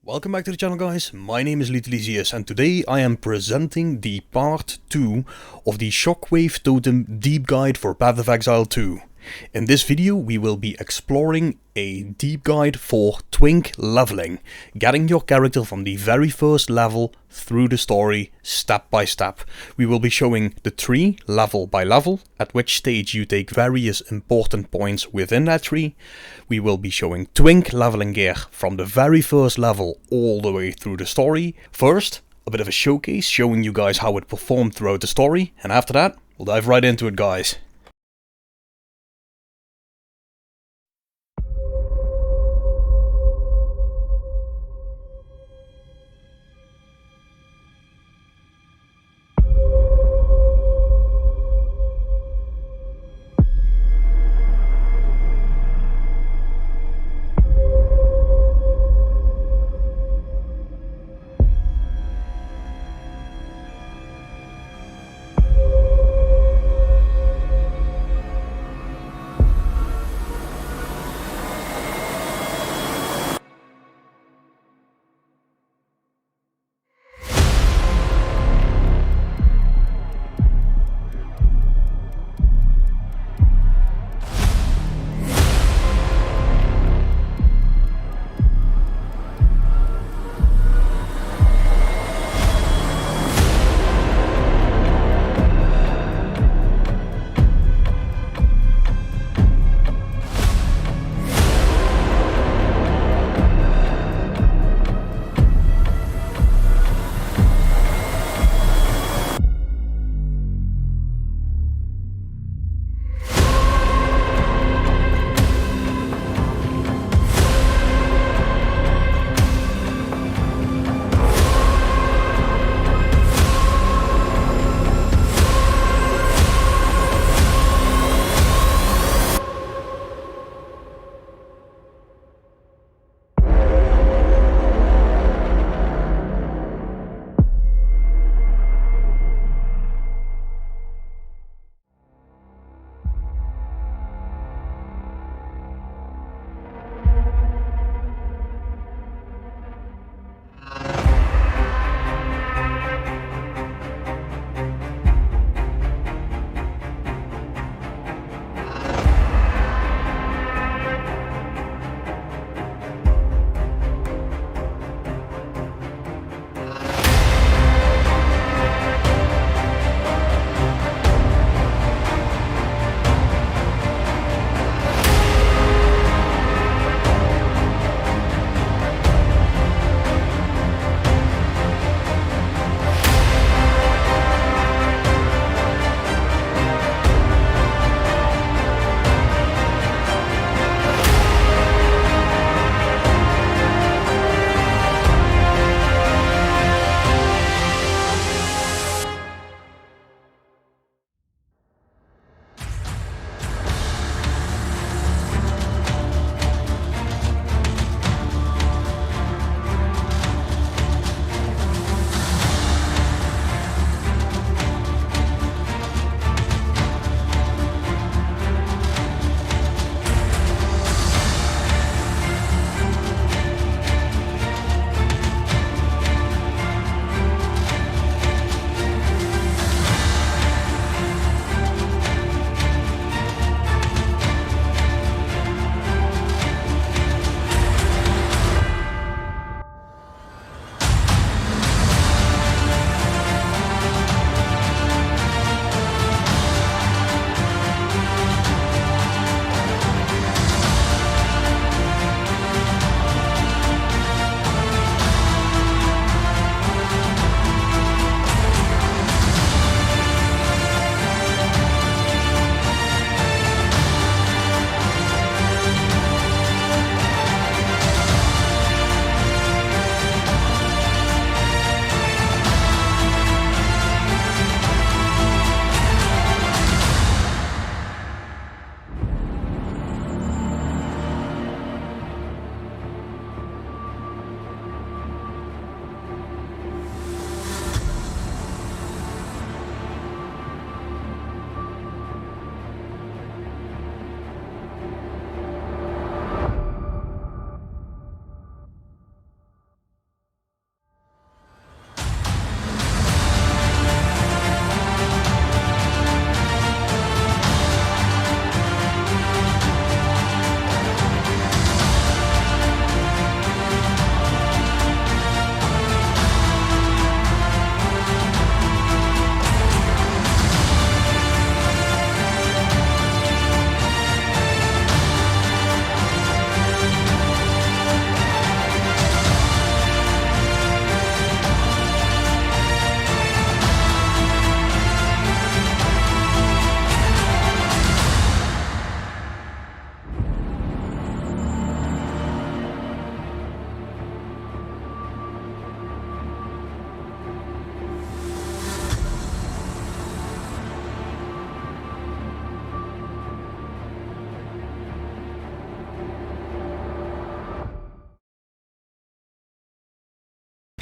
Welcome back to the channel, guys. My name is Lutelizius and today I am presenting the part 2 of the Shockwave Totem Deep Guide for Path of Exile 2. In this video we will be exploring a deep guide for Twink leveling, getting your character from the very first level through the story step by step. We will be showing the tree level by level, at which stage you take various important points within that tree. We will be showing Twink leveling gear from the very first level all the way through the story. First, a bit of a showcase showing you guys how it performed throughout the story, and after that, we'll dive right into it, guys.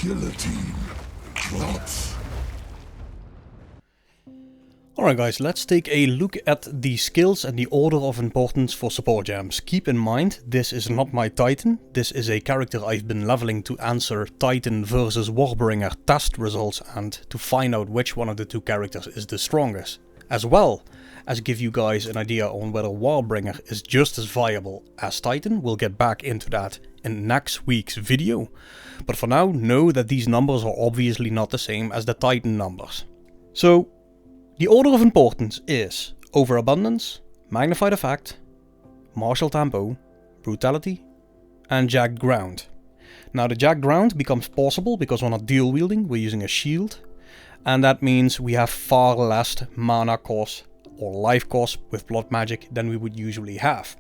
Guillotine. Drops. Alright guys, let's take a look at the skills and the order of importance for support gems. Keep in mind, this is not my Titan. This is a character I've been leveling to answer Titan versus Warbringer test results and to find out which one of the two characters is the strongest. As well as give you guys an idea on whether Warbringer is just as viable as Titan. We'll get back into that in next week's video. But for now, know that these numbers are obviously not the same as the Titan numbers. So, the order of importance is Overabundance, Magnified Effect, Martial Tempo, Brutality, and Jagged Ground. Now the Jagged Ground becomes possible because we're not dual wielding, we're using a shield. And that means we have far less mana cost or life cost with blood magic than we would usually have.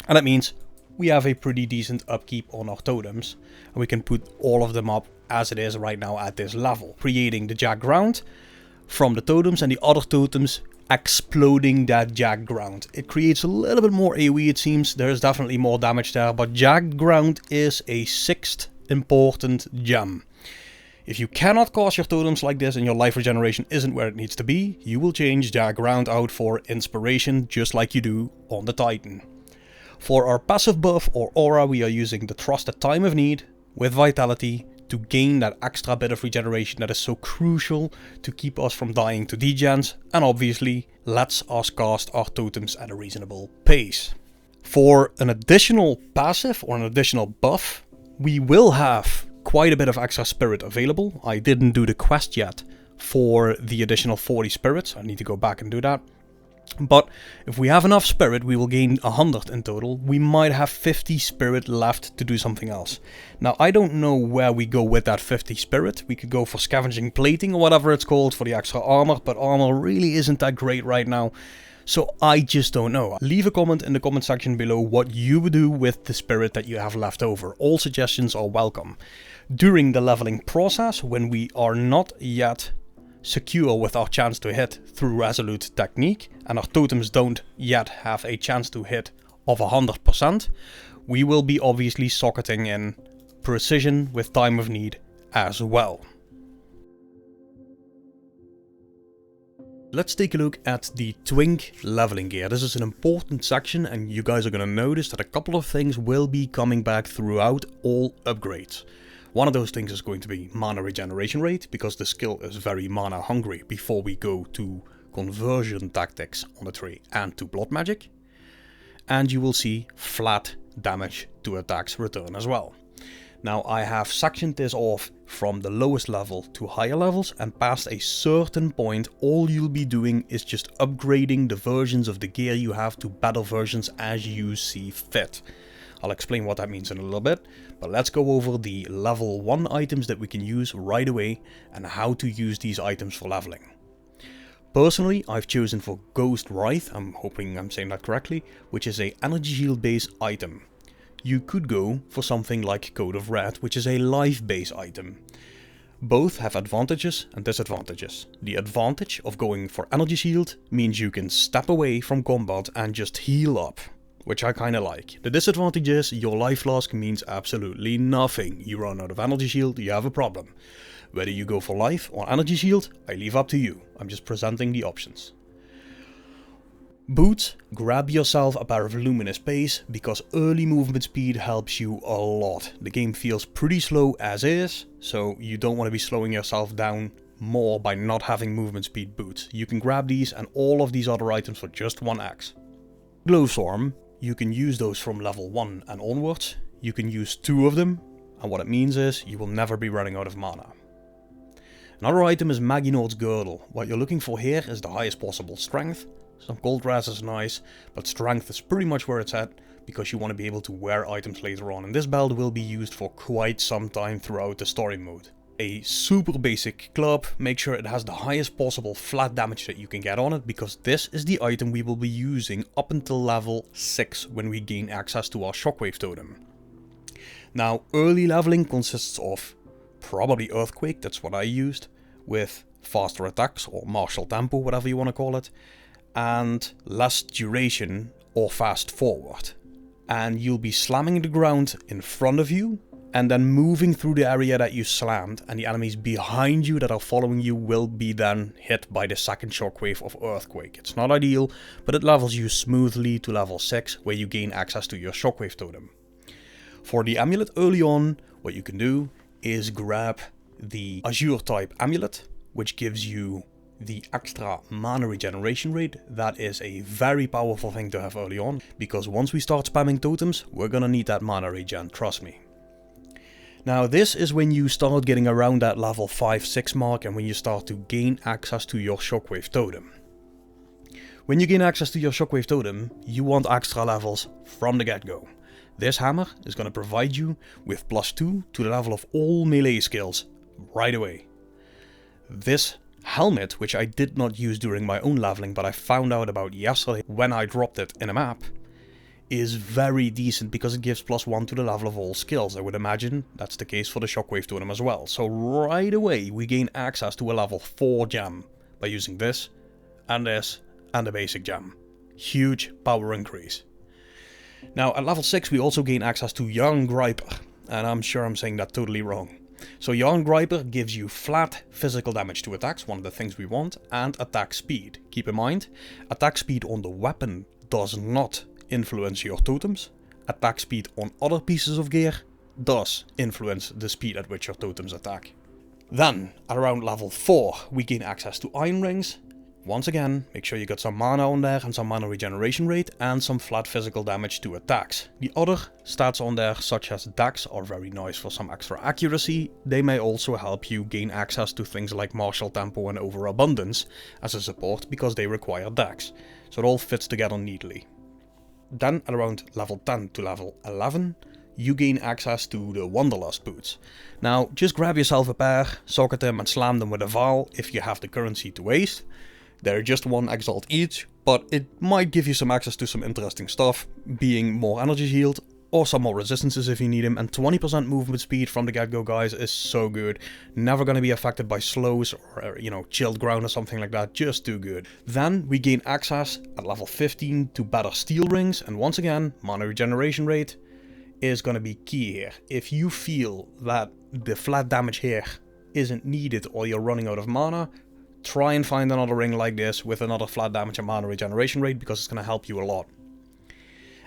And that means we have a pretty decent upkeep on our totems. And we can put all of them up as it is right now at this level. Creating the Jagged Ground from the totems and the other totems exploding that Jagged Ground. It creates a little bit more AoE it seems, there is definitely more damage there, but Jagged Ground is a 6th important gem. If you cannot cast your totems like this and your life regeneration isn't where it needs to be, you will change Jagged Ground out for Inspiration just like you do on the Titan. For our passive buff or aura we are using the Trust at Time of Need with Vitality to gain that extra bit of regeneration that is so crucial to keep us from dying to degens, and obviously lets us cast our totems at a reasonable pace. For an additional passive or an additional buff, we will have quite a bit of extra spirit available. I didn't do the quest yet for the additional 40 spirits, I need to go back and do that. But if we have enough spirit, we will gain 100 in total. We might have 50 spirit left to do something else. Now, I don't know where we go with that 50 spirit. We could go for scavenging plating or whatever it's called for the extra armor, but armor really isn't that great right now. So I just don't know. Leave a comment in the comment section below what you would do with the spirit that you have left over. All suggestions are welcome. During the leveling process, when we are not yet secure with our chance to hit through resolute technique and our totems don't yet have a chance to hit of 100%, we will be obviously socketing in precision with Time of Need as well. Let's take a look at the Twink leveling gear. This is an important section and you guys are going to notice that a couple of things will be coming back throughout all upgrades. One of those things is going to be mana regeneration rate, because the skill is very mana hungry before we go to conversion tactics on the tree and to blood magic. And you will see flat damage to attacks return as well. Now I have sectioned this off from the lowest level to higher levels, and past a certain point all you'll be doing is just upgrading the versions of the gear you have to better versions as you see fit. I'll explain what that means in a little bit, but let's go over the level 1 items that we can use right away and how to use these items for leveling. Personally, I've chosen for Ghost Wraith, I'm hoping I'm saying that correctly, which is a energy shield based item. You could go for something like Code of Red, which is a life based item. Both have advantages and disadvantages. The advantage of going for energy shield means you can step away from combat and just heal up, which I kinda like. The disadvantage is your life flask means absolutely nothing. You run out of energy shield, you have a problem. Whether you go for life or energy shield, I leave up to you. I'm just presenting the options. Boots, grab yourself a pair of luminous pace, because early movement speed helps you a lot. The game feels pretty slow as is, so you don't want to be slowing yourself down more by not having movement speed boots. You can grab these and all of these other items for just 1x. Glowsworn, you can use those from level 1 and onwards. You can use 2 of them, and what it means is you will never be running out of mana. Another item is Maginord's Girdle. What you're looking for here is the highest possible strength. Some cold res is nice, but strength is pretty much where it's at, because you want to be able to wear items later on, and this belt will be used for quite some time throughout the story mode. A super basic club, make sure it has the highest possible flat damage that you can get on it, because this is the item we will be using up until level 6 when we gain access to our Shockwave totem. Now, early leveling consists of probably Earthquake, that's what I used, with faster attacks or martial tempo, whatever you want to call it, and less duration or fast forward. And you'll be slamming the ground in front of you and then moving through the area that you slammed, and the enemies behind you that are following you will be then hit by the second shockwave of Earthquake. It's not ideal, but it levels you smoothly to level 6, where you gain access to your shockwave totem. For the amulet early on, what you can do is grab the Azure type amulet, which gives you the extra mana regeneration rate. That is a very powerful thing to have early on, because once we start spamming totems, we're gonna need that mana regen, trust me. Now this is when you start getting around that level 5-6 mark, and when you start to gain access to your shockwave totem. When you gain access to your shockwave totem, you want extra levels from the get-go. This hammer is going to provide you with +2 to the level of all melee skills right away. This helmet, which I did not use during my own leveling, but I found out about yesterday when I dropped it in a map, is very decent because it gives +1 to the level of all skills. I would imagine that's the case for the shockwave totem as well. So right away we gain access to a level 4 gem by using this and the basic gem. Huge power increase. Now at level 6 we also gain access to Yarn Griper, and I'm sure I'm saying that totally wrong. So Yarn Griper gives you flat physical damage to attacks, one of the things we want, and attack speed. Keep in mind, attack speed on the weapon does not influence your totems. Attack speed on other pieces of gear does influence the speed at which your totems attack. Then, at around level 4, we gain access to Iron Rings. Once again, make sure you got some mana on there and some mana regeneration rate and some flat physical damage to attacks. The other stats on there, such as Dex, are very nice for some extra accuracy. They may also help you gain access to things like Martial Tempo and Overabundance as a support, because they require Dex. So it all fits together neatly. Then at around level 10 to level 11, you gain access to the Wanderlust boots. Now just grab yourself a pair, socket them and slam them with a vial if you have the currency to waste. They're just 1 exalt each, but it might give you some access to some interesting stuff, being more energy shield, or some more resistances if you need them, and 20% movement speed from the get-go, guys, is so good. Never gonna be affected by slows or, chilled ground or something like that, just too good. Then we gain access at level 15 to better steel rings, and once again, mana regeneration rate is gonna be key here. If you feel that the flat damage here isn't needed or you're running out of mana, try and find another ring like this with another flat damage and mana regeneration rate, because it's going to help you a lot.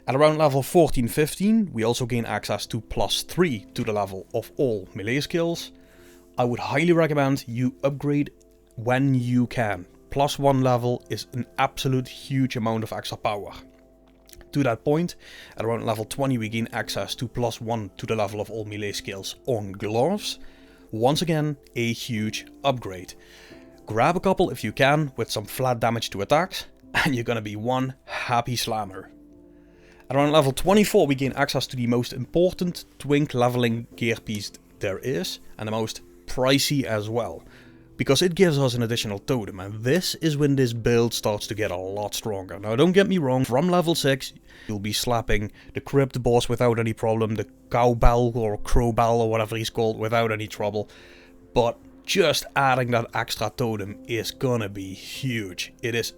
At around level 14-15, we also gain access to +3 to the level of all melee skills. I would highly recommend you upgrade when you can. +1 level is an absolute huge amount of extra power. To that point, at around level 20 we gain access to +1 to the level of all melee skills on gloves. Once again, a huge upgrade. Grab a couple if you can with some flat damage to attacks, and you're gonna be one happy slammer. At around level 24 we gain access to the most important Twink leveling gear piece there is, and the most pricey as well, because it gives us an additional totem, and this is when this build starts to get a lot stronger. Now don't get me wrong, from level 6 you'll be slapping the Crypt boss without any problem, the Cowbell or Crowbell or whatever he's called without any trouble, but just adding that extra totem is gonna be huge. It is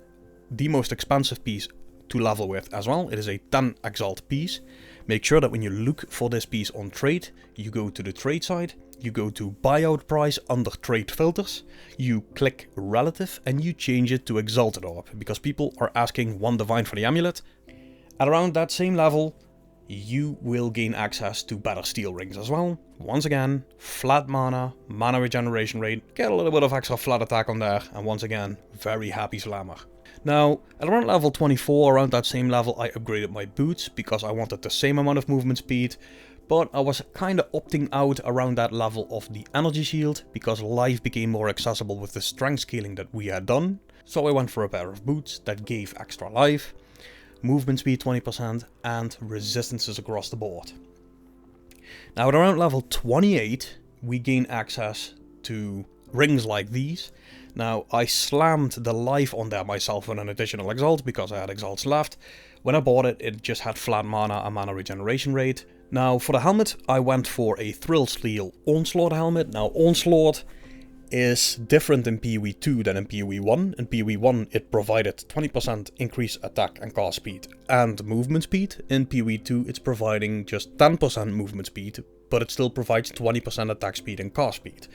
the most expensive piece to level with as well. It is a 10 exalt piece. Make sure that when you look for this piece on trade, you go to the trade side, you go to buyout price under trade filters, you click relative and you change it to exalted orb, because people are asking 1 divine for the amulet. At around that same level, you will gain access to better steel rings as well. Once again, flat mana, mana regeneration rate, get a little bit of extra flat attack on there, and once again, very happy slammer. Now, at around level 24, around that same level, I upgraded my boots because I wanted the same amount of movement speed, but I was kinda opting out around that level of the energy shield because life became more accessible with the strength scaling that we had done. So I went for a pair of boots that gave extra life, movement speed 20%, and resistances across the board. Now at around level 28, we gain access to rings like these. Now I slammed the life on there myself with an additional exalt because I had exalts left. When I bought it, it just had flat mana and mana regeneration rate. Now for the helmet, I went for a Thrill Steel Onslaught helmet. Now Onslaught is different in PoE 2 than in PoE 1. In PoE 1 it provided 20% increased attack and cast speed and movement speed. In PoE 2 it's providing just 10% movement speed but it still provides 20% attack speed and cast speed.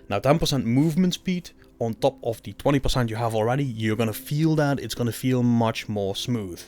Now 10% movement speed on top of the 20% you have already, you're gonna feel that it's gonna feel much more smooth.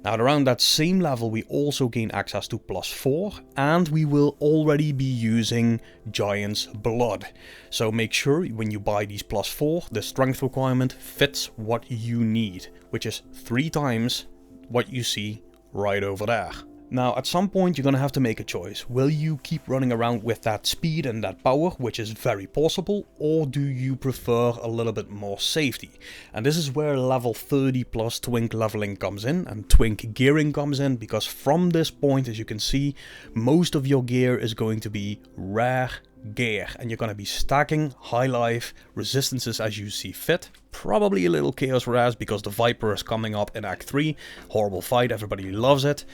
Now at around that same level we also gain access to +4, and we will already be using Giant's Blood. So make sure when you buy these +4, the strength requirement fits what you need, which is 3 times what you see right over there. Now at some point you're gonna have to make a choice. Will you keep running around with that speed and that power, which is very possible, or do you prefer a little bit more safety? And this is where level 30 plus Twink leveling comes in and Twink gearing comes in, because from this point, as you can see, most of your gear is going to be rare gear, and you're going to be stacking high life resistances as you see fit. Probably a little chaos rares because the Viper is coming up in Act 3. Horrible fight, everybody loves it.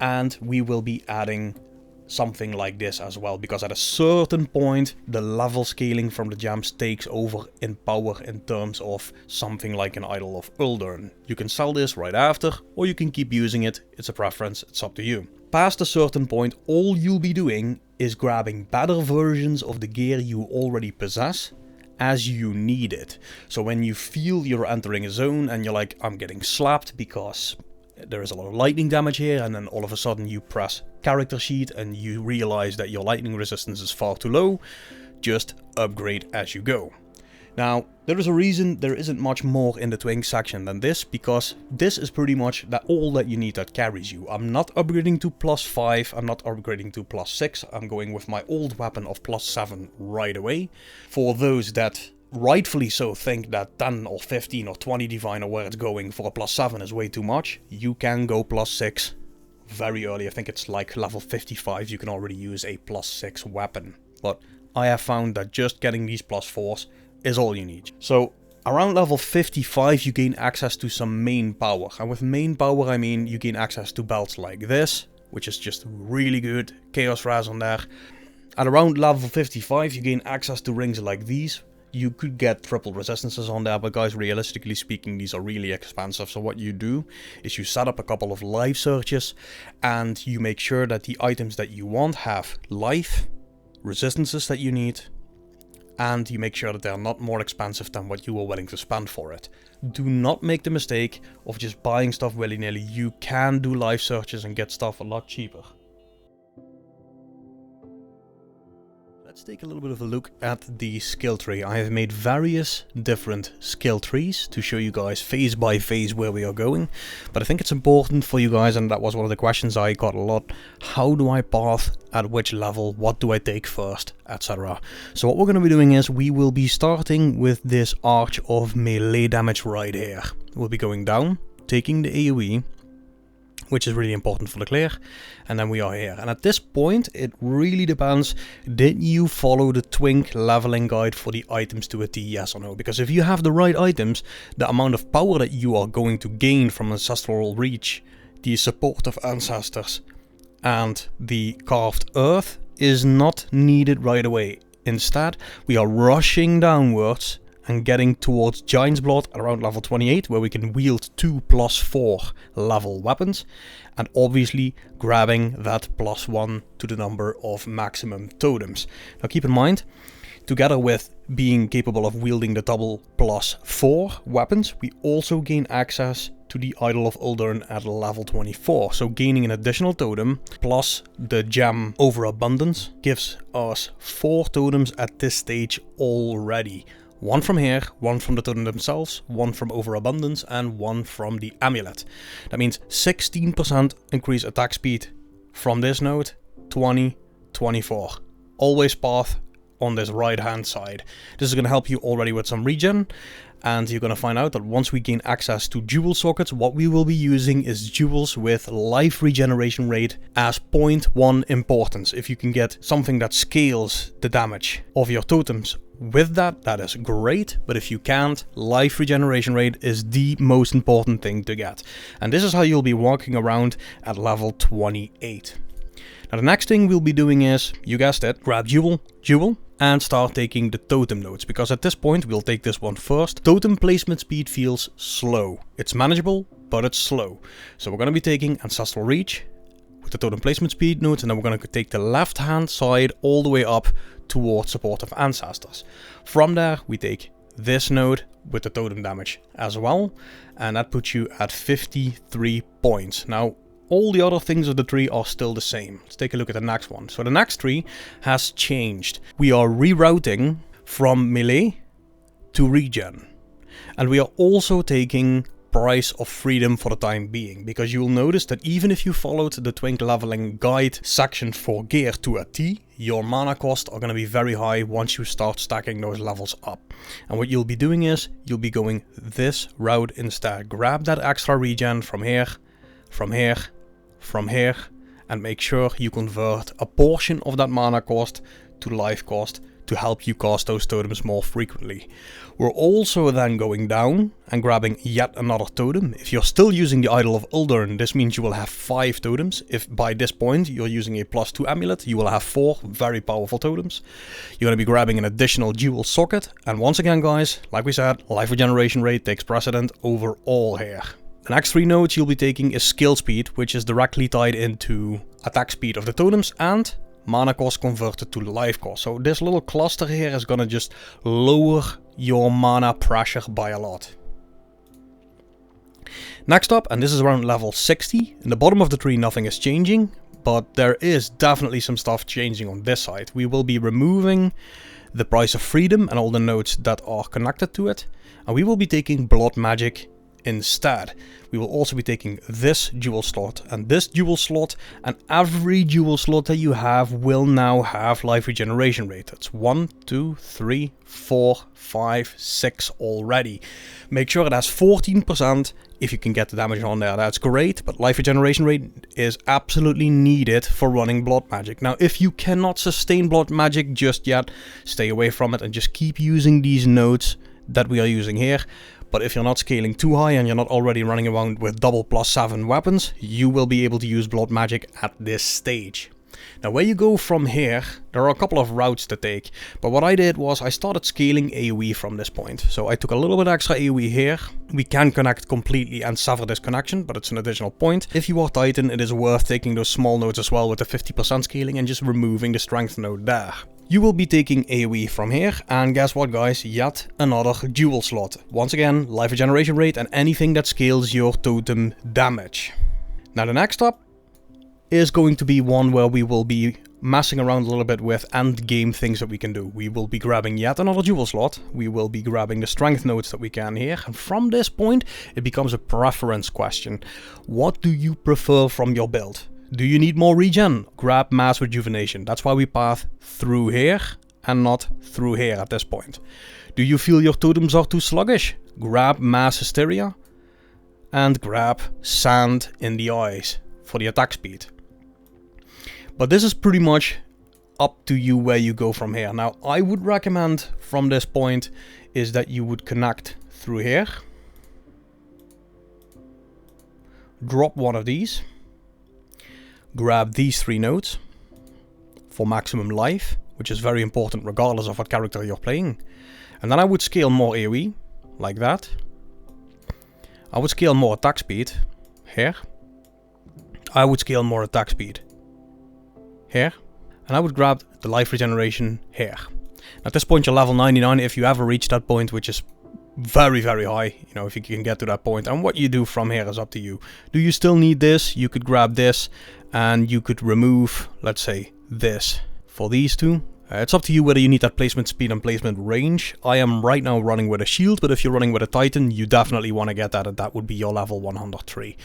And we will be adding something like this as well, because at a certain point the level scaling from the gems takes over in power in terms of something like an Idol of Uldern. You can sell this right after, or you can keep using it. It's a preference, it's up to you. Past a certain point, all you'll be doing is grabbing better versions of the gear you already possess as you need it. So when you feel you're entering a zone and you're like, I'm getting slapped because there is a lot of lightning damage here, and then all of a sudden you press character sheet and you realize that your lightning resistance is far too low, just upgrade as you go. Now, there is a reason there isn't much more in the Twink section than this, because this is pretty much all that you need that carries you. I'm not upgrading to +5, I'm not upgrading to +6, I'm going with my old weapon of +7 right away. For those that rightfully so think that 10 or 15 or 20 divine or where it's going for a +7 is way too much, you can go +6 very early. I think it's like level 55 you can already use a +6 weapon. But I have found that just getting these +4s is all you need. So around level 55 you gain access to some main power. And with main power I mean you gain access to belts like this, which is just really good. Chaos rares on there. At around level 55 you gain access to rings like these. You could get triple resistances on there, but guys, realistically speaking, these are really expensive. So what you do is you set up a couple of life searches and you make sure that the items that you want have life, resistances that you need, and you make sure that they're not more expensive than what you are willing to spend for it. Do not make the mistake of just buying stuff willy-nilly. You can do life searches and get stuff a lot cheaper. Let's take a little bit of a look at the skill tree. I have made various different skill trees to show you guys phase by phase where we are going. But I think it's important for you guys, and that was one of the questions I got a lot. How do I path at which level? What do I take first? Etc. So what we're going to be doing is we will be starting with this arch of melee damage right here. We'll be going down, taking the AoE, which is really important for the clear, and then we are here. And at this point, it really depends, did you follow the Twink leveling guide for the items to a T, yes or no? Because if you have the right items, the amount of power that you are going to gain from Ancestral Reach, the support of Ancestors, and the Carved Earth is not needed right away. Instead, we are rushing downwards and getting towards Giant's Blood at around level 28, where we can wield 2 +4 level weapons, and obviously grabbing that +1 to the number of maximum totems. Now keep in mind, together with being capable of wielding the double +4 weapons, we also gain access to the Idol of Uldern at level 24. So gaining an additional totem plus the gem overabundance gives us 4 totems at this stage already. 1 from here, 1 from the totem themselves, 1 from overabundance, and 1 from the amulet. That means 16% increase attack speed from this node, 20, 24. Always path on this right hand side. This is going to help you already with some regen, and you're going to find out that once we gain access to jewel sockets, what we will be using is jewels with life regeneration rate as 0.1 importance. If you can get something that scales the damage of your totems with that, that is great, but if you can't, life regeneration rate is the most important thing to get. And this is how you'll be walking around at level 28. Now the next thing we'll be doing is, you guessed it, grab jewel, and start taking the totem nodes, because at this point we'll take this one first. Totem placement speed feels slow. It's manageable, but it's slow. So we're going to be taking Ancestral Reach, with the totem placement speed nodes, and then we're going to take the left hand side all the way up towards supportive ancestors. From there we take this node with the totem damage as well, and that puts you at 53 points. Now all the other things of the tree are still the same. Let's take a look at the next one. So the next tree has changed. We are rerouting from melee to regen, and we are also taking price of freedom for the time being, because you will notice that even if you followed the Twink leveling guide section for gear to a T, your mana costs are going to be very high once you start stacking those levels up. And what you'll be doing is you'll be going this route instead. Grab that extra regen from here, from here, from here, and make sure you convert a portion of that mana cost to life cost to help you cast those totems more frequently. We're also then going down and grabbing yet another totem. If you're still using the Idol of Uldern, this means you will have 5 totems. If by this point you're using a +2 amulet, you will have 4 very powerful totems. You're going to be grabbing an additional dual socket, and once again guys, like we said, life regeneration rate takes precedent over all here. The next 3 nodes you'll be taking is skill speed, which is directly tied into attack speed of the totems, and mana cost converted to life cost. So this little cluster here is gonna just lower your mana pressure by a lot. Next up, and this is around level 60, in the bottom of the tree nothing is changing, but there is definitely some stuff changing on this side. We will be removing the price of freedom and all the nodes that are connected to it, and we will be taking blood magic instead. We will also be taking this dual slot and this dual slot, and every dual slot that you have will now have life regeneration rate. That's 1, 2, 3, 4, 5, 6 already. Make sure it has 14%. If you can get the damage on there, that's great, but life regeneration rate is absolutely needed for running blood magic. Now, if you cannot sustain blood magic just yet, stay away from it and just keep using these nodes that we are using here. But if you're not scaling too high and you're not already running around with double +7 weapons, you will be able to use blood magic at this stage. Now where you go from here, there are a couple of routes to take, but what I did was I started scaling AoE from this point. So I took a little bit extra AoE here. We can connect completely and sever this connection, but it's an additional point. If you are Titan, it is worth taking those small nodes as well with the 50% scaling and just removing the strength node there. You will be taking AoE from here, and guess what guys, yet another dual slot. Once again, life regeneration rate and anything that scales your totem damage. Now the next up is going to be one where we will be messing around a little bit with end game things that we can do. We will be grabbing yet another dual slot, we will be grabbing the strength nodes that we can here, and from this point it becomes a preference question. What do you prefer from your build? Do you need more regen? Grab mass rejuvenation. That's why we path through here and not through here at this point. Do you feel your totems are too sluggish? Grab mass hysteria and grab sand in the eyes for the attack speed. But this is pretty much up to you where you go from here. Now I would recommend from this point is that you would connect through here. Drop one of these. Grab these 3 nodes for maximum life, which is very important regardless of what character you're playing. And then I would scale more AoE, like that. I would scale more attack speed, here. I would scale more attack speed, here. And I would grab the life regeneration here. At this point you're level 99 if you ever reach that point, which is very high, you know, if you can get to that point. And what you do from here is up to you. Do you still need this? You could grab this and you could remove, let's say, this for these 2. It's up to you whether you need that placement speed and placement range. I am right now running with a shield, but if you're running with a Titan, you definitely want to get that, and that would be your level 103.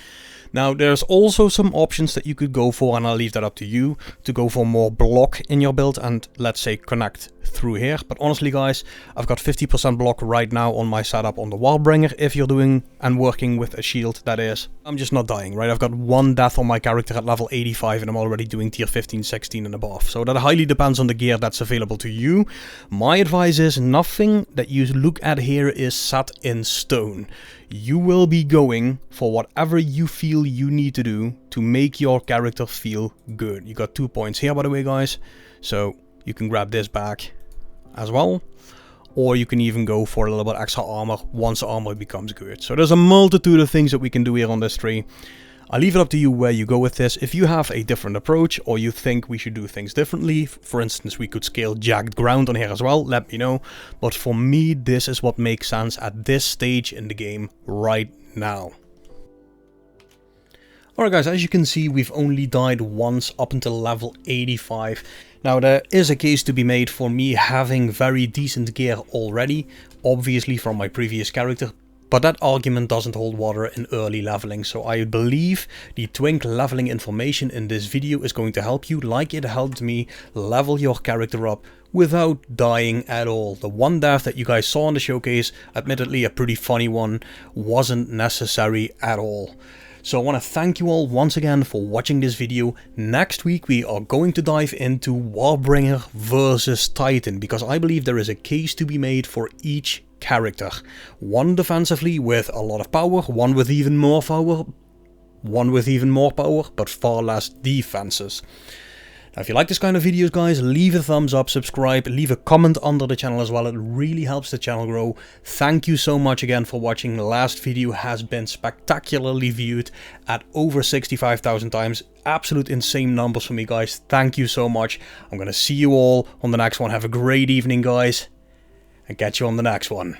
Now there's also some options that you could go for, and I'll leave that up to you, to go for more block in your build and let's say connect through here. But honestly guys, I've got 50% block right now on my setup on the Warbringer. If you're doing and working with a shield, that is, I'm just not dying, right? I've got 1 death on my character at level 85 and I'm already doing tier 15, 16 and above. So that highly depends on the gear that's available to you. My advice is nothing that you look at here is set in stone. You will be going for whatever you feel you need to do to make your character feel good. You got 2 points here, by the way, guys. So you can grab this back as well. Or you can even go for a little bit extra armor once armor becomes good. So there's a multitude of things that we can do here on this tree. I leave it up to you where you go with this. If you have a different approach or you think we should do things differently, for instance, we could scale jagged ground on here as well, let me know. But for me, this is what makes sense at this stage in the game right now. Alright guys, as you can see, we've only died once up until level 85. Now there is a case to be made for me having very decent gear already, obviously from my previous character. But that argument doesn't hold water in early leveling, so I believe the Twink leveling information in this video is going to help you like it helped me level your character up without dying at all. The one death that you guys saw in the showcase, admittedly a pretty funny one, wasn't necessary at all. So I want to thank you all once again for watching this video. Next week we are going to dive into Warbringer VS Titan, because I believe there is a case to be made for each character. One defensively with a lot of power, one with even more power, but far less defenses. Now if you like this kind of videos guys, leave a thumbs up, subscribe, leave a comment under the channel as well, it really helps the channel grow. Thank you so much again for watching. The last video has been spectacularly viewed at over 65,000 times. Absolute insane numbers for me guys, thank you so much. I'm gonna see you all on the next one. Have a great evening guys, and catch you on the next one.